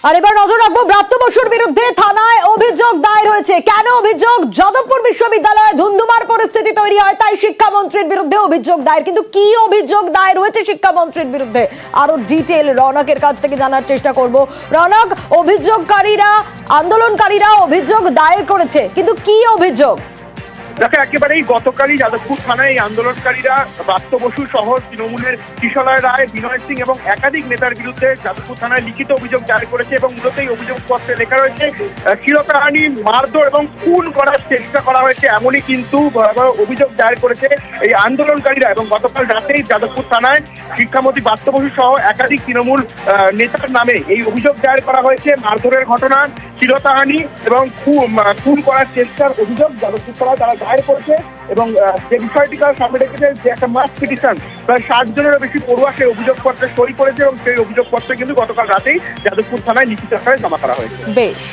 আর এবার নজর রাখবো ব্রাত্য বসুর বিরুদ্ধে থানায় অভিযোগ দায়ের হয়েছে। কেন অভিযোগ? যাদবপুর বিশ্ববিদ্যালয়ে ধুন্ধুমার পরিস্থিতি তৈরি হয়, তাই শিক্ষামন্ত্রীর বিরুদ্ধে অভিযোগ দায়ের। কিন্তু কি অভিযোগ দায়ের হয়েছে শিক্ষামন্ত্রীর বিরুদ্ধে, আরো ডিটেল রৌনকের কাছ থেকে জানার চেষ্টা করব। রৌনক, আন্দোলনকারীরা অভিযোগ দায়ের করেছে, কিন্তু কি অভিযোগ? দেখো, একেবারেই গতকালই যাদবপুর থানায় এই আন্দোলনকারীরা ব্রাত্য বসু সহ তৃণমূলের কিশলয় রায়, বিনয় সিং এবং একাধিক নেতার বিরুদ্ধে যাদবপুর থানায় লিখিত অভিযোগ জারি করেছে এবং মূলত এই অভিযোগপত্রে লেখা রয়েছে শ্লীলতাহানি, মারধর এবং খুন করার চেষ্টা করা হয়েছে, এমনই কিন্তু অভিযোগ দায়ের করেছে এই আন্দোলনকারীরা। এবং গতকাল রাতেই যাদবপুর থানায় শিক্ষামন্ত্রী ব্রাত্য বসু সহ একাধিক তৃণমূল নেতার নামে এই অভিযোগ দায়ের করা হয়েছে। মারধরের ঘটনা, শ্লীলতাহানি এবং খুন করার চেষ্টার অভিযোগ যাদবপুর থানায় তারা দায়ের করেছে। এবং যে বিষয়টি তারা সামনে রেখেছে যে একটা মাস পিটিশন, প্রায় 60 জনেরও বেশি পড়ুয়া সেই অভিযোগপত্রে সই করেছে এবং সেই অভিযোগপত্রে কিন্তু গতকাল রাতেই যাদবপুর থানায় লিখিত আকারে জমা করা হয়েছে। বেশ।